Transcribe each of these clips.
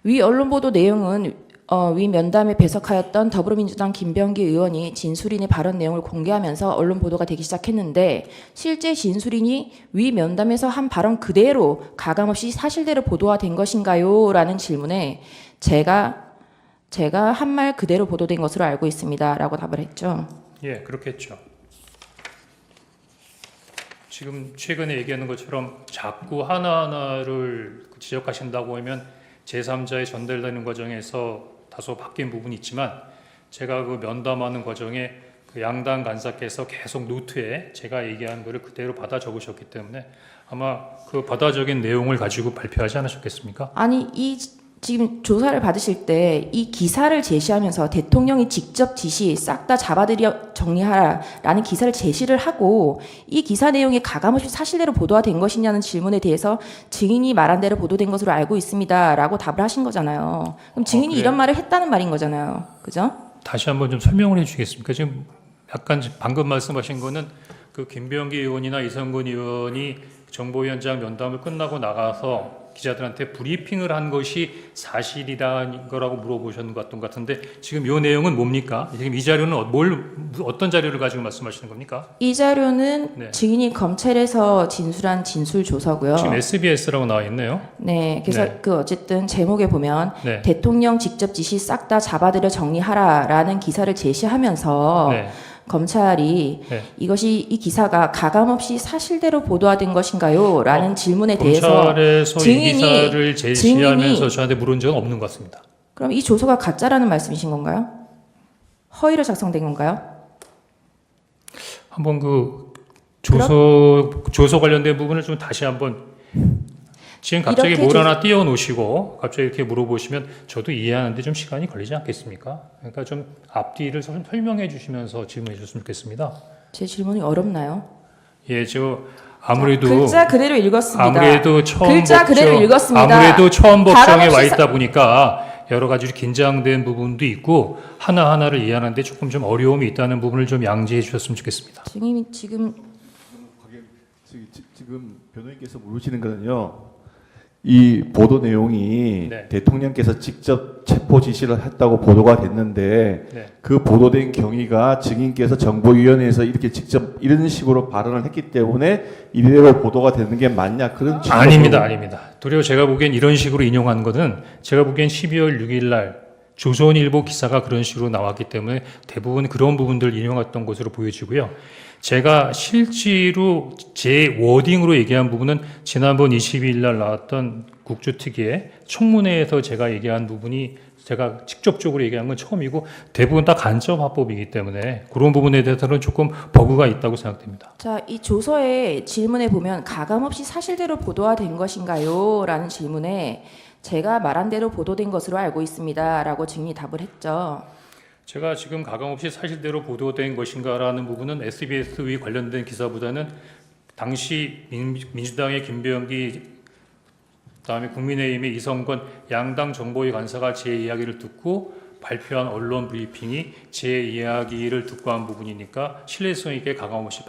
위 언론 보도 내용은 위 면담에 배석하였던 더불어민주당 김병기 의원이 진술인의 발언 내용을 공개하면서 언론 보도가 되기 시작했는데 실제 진술인이 위 면담에서 한 발언 그대로 가감없이 사실대로 보도가 된 것인가요? 라는 질문에 제가 한 말 그대로 보도된 것으로 알고 있습니다. 라고 답을 했죠. 예, 그렇겠죠. 지금 최근에 얘기하는 것처럼 자꾸 하나하나를 지적하신다고 하면 제3자에 전달되는 과정에서 다소 바뀐 부분이 있지만 제가 그 면담하는 과정에 그 양당 간사께서 계속 노트에 제가 얘기한 거를 그대로 받아 적으셨기 때문에 아마 그 받아 적인 내용을 가지고 발표하지 않으셨겠습니까? 아니 지금 조사를 받으실 때 이 기사를 제시하면서 대통령이 직접 지시 싹 다 잡아들여 정리하라라는 기사를 제시를 하고 이 기사 내용이 가감없이 사실대로 보도가 된 것이냐는 질문에 대해서 증인이 말한 대로 보도된 것으로 알고 있습니다라고 답을 하신 거잖아요. 그럼 증인이 이런 말을 했다는 말인 거잖아요. 그죠? 다시 한번 좀 설명을 해주시겠습니까? 지금 약간 방금 말씀하신 거는 그 김병기 의원이나 이성근 의원이 정보위원장 면담을 끝나고 나가서 기자들한테 브리핑을 한 것이 사실이라는 거라고 물어보셨는 것 같은데 지금 이 내용은 뭡니까? 지금 이 자료는 어떤 자료를 가지고 말씀하시는 겁니까? 이 자료는 네. 증인이 검찰에서 진술한 진술 조서고요. 지금 SBS라고 나와 있네요. 네, 그래서 네. 그 어쨌든 제목에 보면 네. 대통령 직접 지시 싹 다 잡아들여 정리하라라는 기사를 제시하면서 네. 검찰이 네. 이 기사가 가감없이 사실대로 보도된 것인가요? 라는 질문에 대해서 검찰에서 이 기사를 제시하면서 증인이- 저한테 물은 적은 없는 것 같습니다. 그럼 이 조서가 가짜라는 말씀이신 건가요? 허위로 작성된 건가요? 한번 그 조서 관련된 부분을 좀 다시 한번 지금 갑자기 이렇게 뭘 하나 띄워 놓으시고 갑자기 이렇게 물어보시면 저도 이해하는데 좀 시간이 걸리지 않겠습니까? 그러니까 좀 앞뒤를 설명해 주시면서 질문해 주셨으면 좋겠습니다. 제 질문이 어렵나요? 예, 저 아무래도 글자 그대로 읽었습니다. 아무래도 처음 글자 그대로 읽었습니다. 아무래도 처음 법정에 가감없이 와 있다 보니까 여러 가지 긴장된 부분도 있고 하나하나를 이해하는데 조금 좀 어려움이 있다는 부분을 좀 양지해 주셨으면 좋겠습니다. 증인이 지금 지금 변호인께서 물으시는 거는요. 이 보도 내용이 네. 대통령께서 직접 체포 지시를 했다고 보도가 됐는데 네. 그 보도된 경위가 증인께서 정보위원회에서 이렇게 직접 이런 식으로 발언을 했기 때문에 이대로 보도가 되는 게 맞냐 그런 취지로 아닙니다. 도리어 제가 보기엔 이런 식으로 인용한 거는 제가 보기엔 12월 6일 날 조선일보 기사가 그런 식으로 나왔기 때문에 대부분 그런 부분들 인용했던 것으로 보여지고요. 제가 실제로 제 워딩으로 얘기한 부분은 지난번 22일 날 나왔던 국조특위의 청문회에서 제가 얘기한 부분이 제가 직접적으로 얘기한 건 처음이고 대부분 다 간접 화법이기 때문에 그런 부분에 대해서는 조금 버그가 있다고 생각됩니다. 자, 이 조서의 질문에 보면 가감없이 사실대로 보도가 된 것인가요? 라는 질문에 제가 말한 대로 보도된 것으로 알고 있습니다. 라고 증인이 답을 했죠. 제가 지금 가감없이 사실대로 보도된 것인가라는 부분은 SBS와 관련된 기사보다는 당시 민주당의 김병기 그다음에 국민의힘의 이성건 양당 정보위 간사가 제 이야기를 듣고 발표한 언론 브리핑이 제 이야기를 듣고 한 부분이니까 신뢰성 있게 가감없이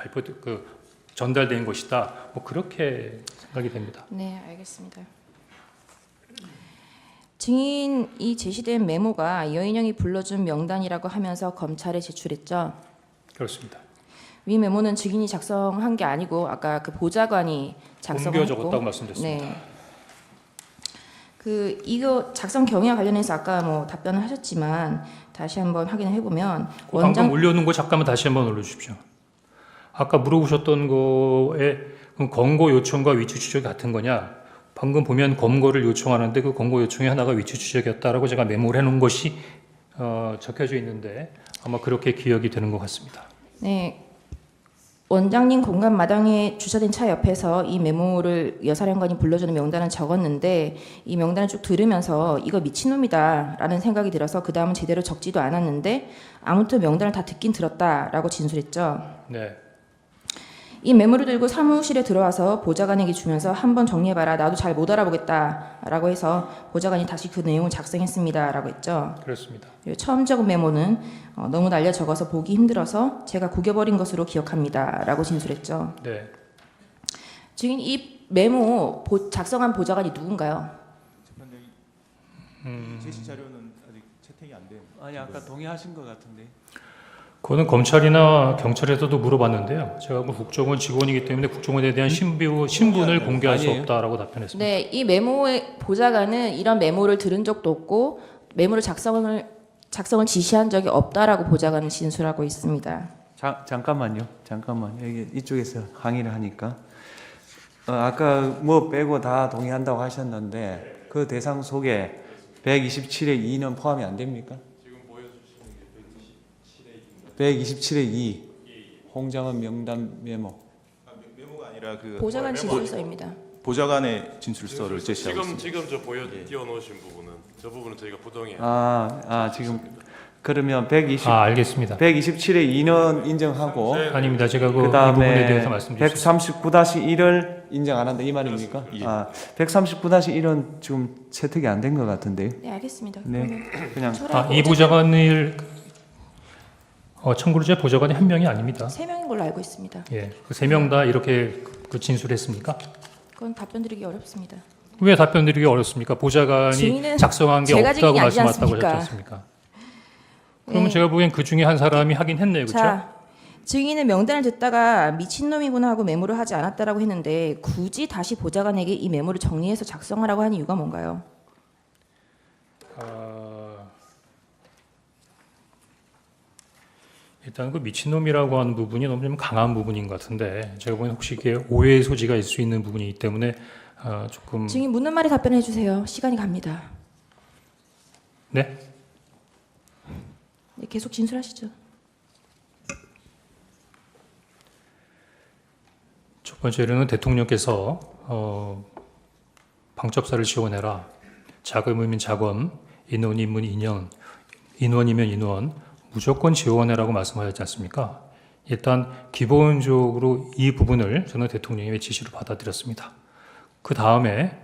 전달된 것이다. 뭐 그렇게 생각이 됩니다. 네, 알겠습니다. 증인이 제시된 메모가 여인영이 불러준 명단이라고 하면서 검찰에 제출했죠. 그렇습니다. 위 메모는 증인이 작성한 게 아니고 아까 그 보좌관이 옮겨 작성했고, 적었다고 말씀드렸습니다. 네. 이거 작성 경위와 관련해서 아까 뭐 답변을 하셨지만 다시 한번 확인을 해보면 방금 올려놓은 거 잠깐만 다시 한번 올려주십시오. 아까 물어보셨던 거에 그럼 검거 요청과 위치 추적이 같은 거냐? 방금 보면 검거를 요청하는데 그 검거 요청의 하나가 위치 추적이었다라고 제가 메모를 해놓은 것이 적혀져 있는데 아마 그렇게 기억이 되는 것 같습니다. 네. 원장님 공간 마당에 주차된 차 옆에서 이 메모를 여사령관이 불러주는 명단을 적었는데 이 명단을 쭉 들으면서 이거 미친놈이다 라는 생각이 들어서 그 다음은 제대로 적지도 않았는데 아무튼 명단을 다 듣긴 들었다라고 진술했죠. 네. 이 메모를 들고 사무실에 들어와서 보좌관에게 주면서 한번 정리해봐라. 나도 잘 못 알아보겠다라고 해서 보좌관이 다시 그 내용을 작성했습니다라고 했죠. 그렇습니다. 그리고 처음 적은 메모는 너무 날려 적어서 보기 힘들어서 제가 구겨버린 것으로 기억합니다라고 진술했죠. 네. 지금 이 메모 작성한 보좌관이 누군가요? 제시 자료는 아직 채택이 안 된. 아니 아까 동의하신 것 같은데. 그거는 검찰이나 경찰에서도 물어봤는데요. 제가 뭐 국정원 직원이기 때문에 국정원에 대한 신분을 공개할 수 아니에요. 없다라고 답변했습니다. 네, 이 메모의 보좌관은 이런 메모를 들은 적도 없고 메모를 작성을 지시한 적이 없다라고 보좌관은 진술하고 있습니다. 잠깐만요. 여기 이쪽에서 항의를 하니까 아까 뭐 빼고 다 동의한다고 하셨는데 그 대상 속에 127의 2는 포함이 안 됩니까? 지금 보여주시는 게 127의 2. 홍장은 명단 메모. 메모가 아니라 그 보좌관 진술서입니다. 보좌관의 진술서를 제시하고 있습니다. 지금 저 띄워놓으신 부분은 저 부분은 저희가 부동의 지금 그러면 127의 알겠습니다. 2는 인정하고 아닙니다. 제가 이 부분에 그다음에 대해서 말씀드렸습니다. 139-1을 인정 안 한다 이 말입니까? 예. 139-1은 지금 채택이 안 된 것 같은데요. 네, 알겠습니다. 네, 그냥 이 보좌관을 청구를 제 보좌관이 한 명이 아닙니다. 3명인 걸로 알고 있습니다. 예, 그 3명 다 이렇게 진술했습니까? 그건 답변 드리기 어렵습니다. 왜 답변 드리기 어렵습니까? 보좌관이 증인은 작성한 게 제가 없다고 증인이 아니지 말씀하셨다고 하셨지 않습니까? 않습니까? 그러면 네. 제가 보기엔 그 중에 한 사람이 하긴 했네요. 그렇죠? 자, 증인은 명단을 듣다가 미친놈이구나 하고 메모를 하지 않았다라고 했는데 굳이 다시 보좌관에게 이 메모를 정리해서 작성하라고 하는 이유가 뭔가요? 일단 그 미친놈이라고 하는 부분이 너무 좀 강한 부분인 것 같은데 제가 보기엔 혹시 이게 오해의 소지가 있을 수 있는 부분이기 때문에 조금 증인 묻는 말에 답변해 주세요. 시간이 갑니다. 네? 네, 계속 진술하시죠. 첫 번째로는 대통령께서 방첩사를 지원해라. 자금이면 자금, 인원이면 인원, 인원이면 인원 무조건 지원해라고 말씀하셨지 않습니까? 일단 기본적으로 이 부분을 저는 대통령의 지시로 받아들였습니다. 그 다음에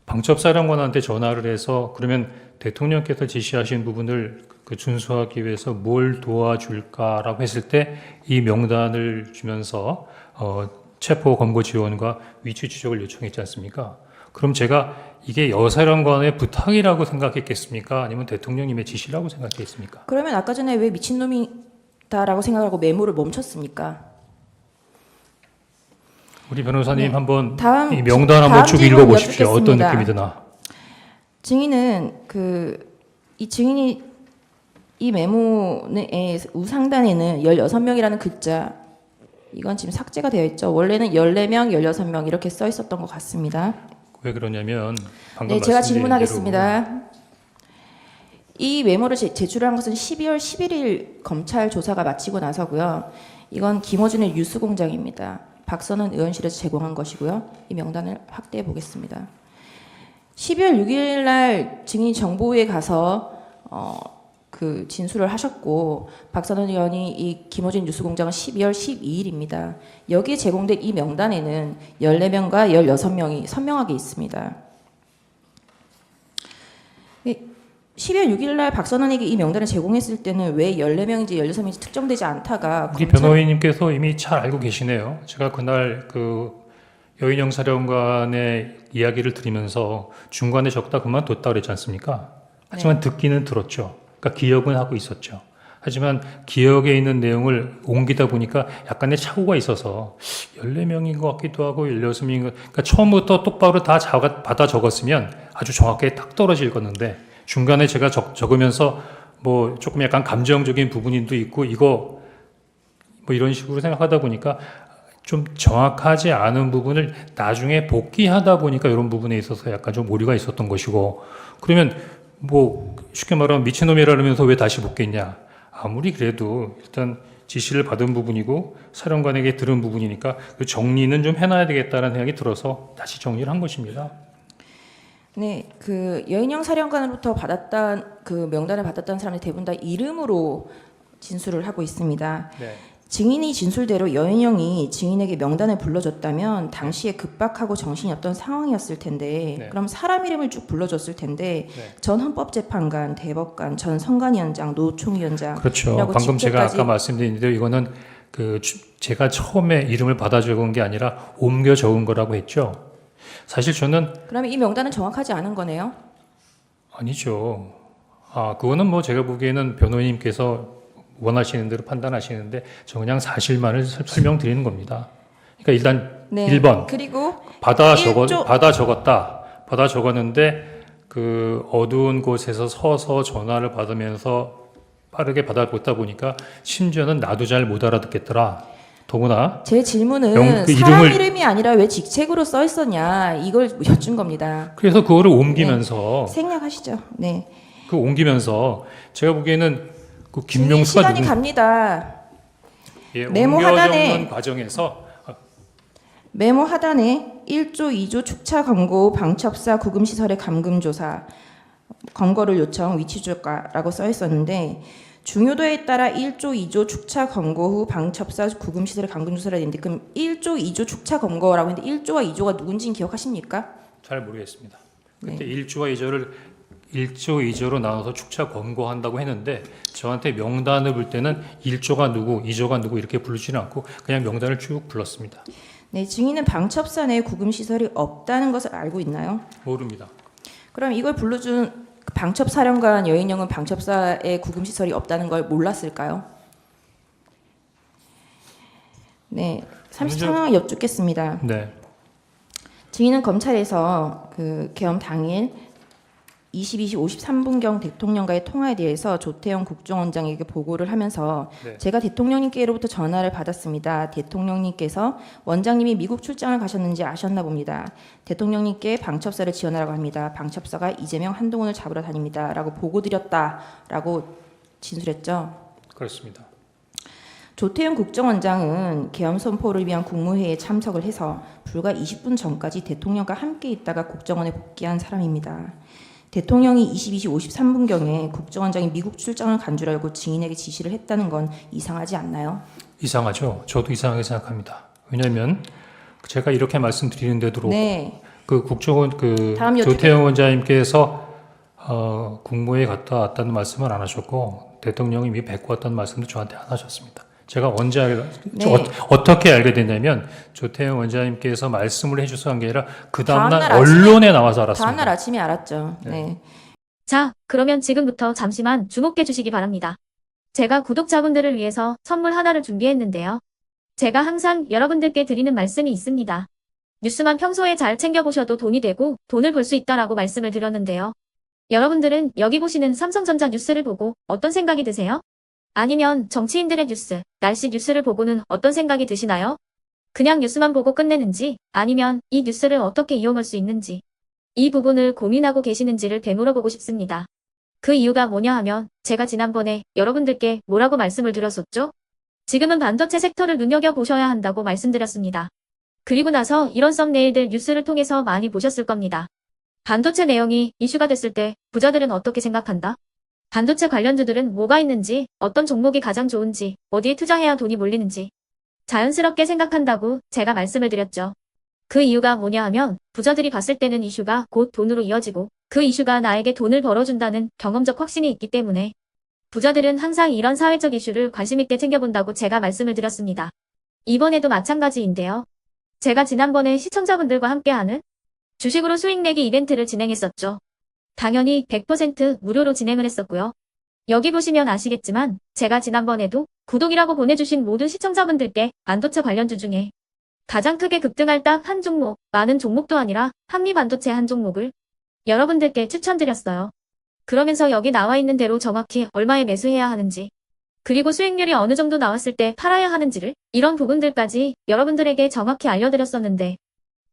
방첩사령관한테 전화를 해서 그러면 대통령께서 지시하신 부분을 준수하기 위해서 뭘 도와줄까라고 했을 때 이 명단을 주면서 체포 검거 지원과 위치 추적을 요청했지 않습니까? 그럼 제가 이게 여사령관의 부탁이라고 생각했겠습니까? 아니면 대통령님의 지시라고 생각했습니까? 그러면 아까 전에 왜 미친놈이다라고 생각하고 메모를 멈췄습니까? 우리 변호사님 네. 한번 다음- 이 명단 한번 다음 쭉 질문 읽어보십시오. 어떤 여쭙겠습니다. 느낌이 드나? 증인은 이 증인이 이 메모의 우상단에는 16명이라는 글자 이건 지금 삭제가 되어 있죠. 원래는 14명, 16명 이렇게 써 있었던 것 같습니다. 왜 그러냐면 방금 네, 제가 말씀드린 질문하겠습니다. 이 메모를 제출한 것은 12월 11일 검찰 조사가 마치고 나서고요. 이건 김어준의 뉴스 공장입니다. 박선원 의원실에서 제공한 것이고요. 이 명단을 확대해 보겠습니다. 12월 6일 날 증인이 정보위에 가서 그 진술을 하셨고 박선원 의원이 이 김어준 뉴스 공장은 12월 12일입니다. 여기에 제공된 이 명단에는 14명과 16명이 선명하게 있습니다. 12월 6일 날 박선원에게 이 명단을 제공했을 때는 왜 14명인지 16명인지 특정되지 않다가 우리 변호인님께서 이미 잘 알고 계시네요. 제가 그날 그 여인영 사령관의 이야기를 들으면서 중간에 적다 그만뒀다 그랬지 않습니까? 하지만 듣기는 들었죠. 그러니까 기억은 하고 있었죠. 하지만 기억에 있는 내용을 옮기다 보니까 약간의 착오가 있어서 14명인 것 같기도 하고 16명인 것 그러니까 처음부터 똑바로 다 받아 적었으면 아주 정확하게 딱 떨어질 건데 중간에 제가 적으면서 뭐 조금 약간 감정적인 부분도 있고 이거 뭐 이런 식으로 생각하다 보니까 좀 정확하지 않은 부분을 나중에 복귀하다 보니까 이런 부분에 있어서 약간 좀 오류가 있었던 것이고 그러면 뭐 쉽게 말하면 미친놈이라면서 왜 다시 복귀했냐 아무리 그래도 일단 지시를 받은 부분이고 사령관에게 들은 부분이니까 그 정리는 좀 해놔야 되겠다는 생각이 들어서 다시 정리를 한 것입니다. 네, 그 여인영 사령관으로부터 받았던 그 명단을 받았던 사람들 대부분 다 이름으로 진술을 하고 있습니다. 네. 증인이 진술대로 여인영이 증인에게 명단을 불러줬다면 당시에 급박하고 정신이 없던 상황이었을 텐데 네. 그럼 사람 이름을 쭉 불러줬을 텐데 네. 전 헌법재판관, 대법관, 전 선관위원장, 노총위원장 그렇죠. 이라고 방금 제가 직제까지- 아까 말씀드렸는데 이거는 제가 처음에 이름을 받아 적은 게 아니라 옮겨 적은 거라고 했죠. 사실 저는 그러면 이 명단은 정확하지 않은 거네요. 아니죠. 그거는 뭐 제가 보기에는 변호인님께서 원하시는 대로 판단하시는데 저 그냥 사실만을 설명드리는 겁니다. 그러니까 일단 네. 1번 그리고 받아 일조- 적었다. 받아 적었는데 그 어두운 곳에서 서서 전화를 받으면서 빠르게 받아보다 보니까 심지어는 나도 잘 못 알아듣겠더라. 더구나 제 질문은 그 사람 이름을- 이름이 아니라 왜 직책으로 써 있었냐 이걸 여쭌 겁니다. 그래서 그거를 옮기면서 생략하시죠. 네. 그 옮기면서 제가 보기에는 그 증인 김명수가 시간이 누구 갑니다. 예, 메모 옮겨 하단에- 적는 과정에서 메모 하단에 1조 2조 축차 검거 방첩사 구금시설의 감금조사 검거를 요청 위치조과라고 써 있었는데 중요도에 따라 1조 2조 축차 검거 후 방첩사 구금시설의 감금조사를 했는데 그럼 1조 2조 축차 검거라고 했는데 1조와 2조가 누군지는 기억하십니까? 잘 모르겠습니다. 그때 네. 1조와 2조를 1조, 2조로 나눠서 축차 검거한다고 했는데 저한테 명단을 볼 때는 1조가 누구, 2조가 누구 이렇게 부르지는 않고 그냥 명단을 쭉 불렀습니다. 네, 증인은 방첩사 내에 구금시설이 없다는 것을 알고 있나요? 모릅니다. 그럼 이걸 불러준 방첩사령관 여인영은 방첩사에 구금시설이 없다는 걸 몰랐을까요? 네, 30상황을 여쭙겠습니다. 네. 증인은 검찰에서 그 계엄 당일 22시 53분경 대통령과의 통화에 대해서 조태영 국정원장에게 보고를 하면서 네. 제가 대통령님께로부터 전화를 받았습니다. 대통령님께서 원장님이 미국 출장을 가셨는지 아셨나 봅니다. 대통령님께 방첩사를 지원하라고 합니다. 방첩사가 이재명 한동훈을 잡으러 다닙니다. 라고 보고드렸다라고 진술했죠. 그렇습니다. 조태영 국정원장은 계엄 선포를 위한 국무회의에 참석을 해서 불과 20분 전까지 대통령과 함께 있다가 국정원에 복귀한 사람입니다. 대통령이 22시 53분경에 국정원장이 미국 출장을 간 줄 알고 증인에게 지시를 했다는 건 이상하지 않나요? 이상하죠. 저도 이상하게 생각합니다. 왜냐하면 제가 이렇게 말씀드리는데도 네. 그 국정원 그 다음 조태영 원장님께서 국무회에 갔다 왔다는 말씀을 안 하셨고 대통령이 이미 뵙고 왔다는 말씀도 저한테 안 하셨습니다. 제가 언제 네. 어떻게 알게 됐냐면 조태영 원장님께서 말씀을 해주셔서 한 게 아니라 그 다음날 다음날 아침에- 언론에 나와서 알았습니다. 다음날 아침에 알았죠. 네. 자, 그러면 지금부터 잠시만 주목해 주시기 바랍니다. 제가 구독자분들을 위해서 선물 하나를 준비했는데요. 제가 항상 여러분들께 드리는 말씀이 있습니다. 뉴스만 평소에 잘 챙겨보셔도 돈이 되고 돈을 벌 수 있다라고 말씀을 드렸는데요. 여러분들은 여기 보시는 삼성전자 뉴스를 보고 어떤 생각이 드세요? 아니면 정치인들의 뉴스, 날씨 뉴스를 보고는 어떤 생각이 드시나요? 그냥 뉴스만 보고 끝내는지 아니면 이 뉴스를 어떻게 이용할 수 있는지 이 부분을 고민하고 계시는지를 되물어보고 싶습니다. 그 이유가 뭐냐 하면 제가 지난번에 여러분들께 뭐라고 말씀을 드렸었죠? 지금은 반도체 섹터를 눈여겨보셔야 한다고 말씀드렸습니다. 그리고 나서 이런 썸네일들 뉴스를 통해서 많이 보셨을 겁니다. 반도체 내용이 이슈가 됐을 때 부자들은 어떻게 생각한다? 반도체 관련주들은 뭐가 있는지, 어떤 종목이 가장 좋은지, 어디에 투자해야 돈이 몰리는지 자연스럽게 생각한다고 제가 말씀을 드렸죠. 그 이유가 뭐냐 하면 부자들이 봤을 때는 이슈가 곧 돈으로 이어지고 그 이슈가 나에게 돈을 벌어준다는 경험적 확신이 있기 때문에 부자들은 항상 이런 사회적 이슈를 관심 있게 챙겨본다고 제가 말씀을 드렸습니다. 이번에도 마찬가지인데요. 제가 지난번에 시청자분들과 함께하는 주식으로 수익 내기 이벤트를 진행했었죠. 당연히 100% 무료로 진행을 했었고요. 여기 보시면 아시겠지만 제가 지난번에도 구독이라고 보내주신 모든 시청자분들께 반도체 관련주 중에 가장 크게 급등할 딱 한 종목, 많은 종목도 아니라 한미반도체 한 종목을 여러분들께 추천드렸어요. 그러면서 여기 나와 있는 대로 정확히 얼마에 매수해야 하는지, 그리고 수익률이 어느 정도 나왔을 때 팔아야 하는지를 이런 부분들까지 여러분들에게 정확히 알려드렸었는데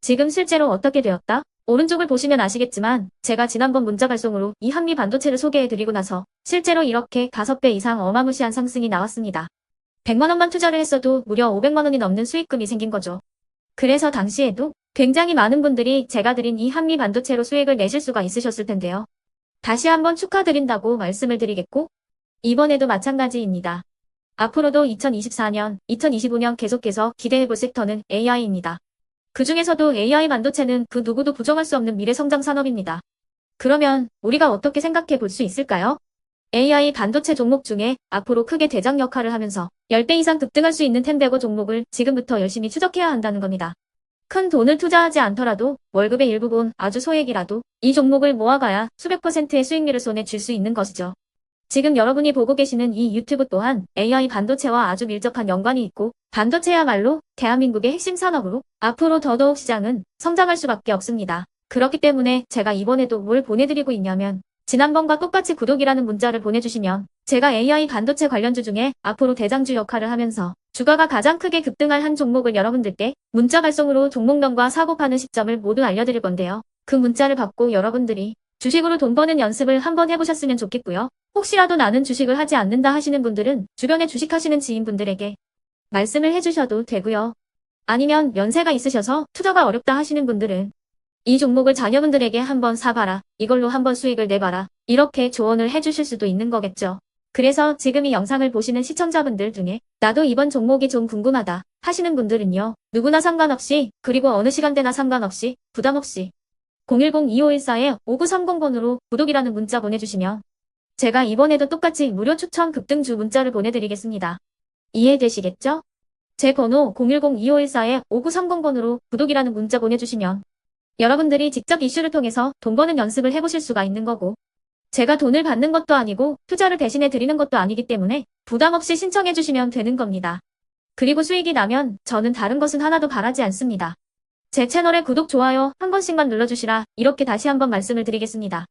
지금 실제로 어떻게 되었다? 오른쪽을 보시면 아시겠지만 제가 지난번 문자 발송으로 이 한미 반도체를 소개해드리고 나서 실제로 이렇게 5배 이상 어마무시한 상승이 나왔습니다. 100만 원만 투자를 했어도 무려 500만 원이 넘는 수익금이 생긴 거죠. 그래서 당시에도 굉장히 많은 분들이 제가 드린 이 한미 반도체로 수익을 내실 수가 있으셨을 텐데요. 다시 한번 축하드린다고 말씀을 드리겠고 이번에도 마찬가지입니다. 앞으로도 2024년, 2025년 계속해서 기대해볼 섹터는 AI입니다. 그 중에서도 AI 반도체는 그 누구도 부정할 수 없는 미래 성장 산업입니다. 그러면 우리가 어떻게 생각해 볼 수 있을까요? AI 반도체 종목 중에 앞으로 크게 대장 역할을 하면서 10배 이상 급등할 수 있는 텐베거 종목을 지금부터 열심히 추적해야 한다는 겁니다. 큰 돈을 투자하지 않더라도 월급의 일부분 아주 소액이라도 이 종목을 모아가야 수백 %의 수익률을 손에 쥘 수 있는 것이죠. 지금 여러분이 보고 계시는 이 유튜브 또한 AI 반도체와 아주 밀접한 연관이 있고 반도체야말로 대한민국의 핵심 산업으로 앞으로 더더욱 시장은 성장할 수밖에 없습니다. 그렇기 때문에 제가 이번에도 뭘 보내드리고 있냐면 지난번과 똑같이 구독이라는 문자를 보내주시면 제가 AI 반도체 관련주 중에 앞으로 대장주 역할을 하면서 주가가 가장 크게 급등할 한 종목을 여러분들께 문자 발송으로 종목명과 사고 파는 시점을 모두 알려드릴 건데요. 그 문자를 받고 여러분들이 주식으로 돈 버는 연습을 한번 해보셨으면 좋겠고요. 혹시라도 나는 주식을 하지 않는다 하시는 분들은 주변에 주식하시는 지인분들에게 말씀을 해주셔도 되고요. 아니면 연세가 있으셔서 투자가 어렵다 하시는 분들은 이 종목을 자녀분들에게 한번 사봐라. 이걸로 한번 수익을 내봐라. 이렇게 조언을 해주실 수도 있는 거겠죠. 그래서 지금 이 영상을 보시는 시청자분들 중에 나도 이번 종목이 좀 궁금하다 하시는 분들은요. 누구나 상관없이 그리고 어느 시간대나 상관없이 부담 없이 010-2514-5930번으로 구독이라는 문자 보내주시면 제가 이번에도 똑같이 무료 추천 급등주 문자를 보내드리겠습니다. 이해되시겠죠? 제 번호 010-2514-5930번으로 구독이라는 문자 보내주시면 여러분들이 직접 이슈를 통해서 돈 버는 연습을 해보실 수가 있는 거고 제가 돈을 받는 것도 아니고 투자를 대신해 드리는 것도 아니기 때문에 부담 없이 신청해 주시면 되는 겁니다. 그리고 수익이 나면 저는 다른 것은 하나도 바라지 않습니다. 제 채널에 구독, 좋아요 한 번씩만 눌러주시라 이렇게 다시 한번 말씀을 드리겠습니다.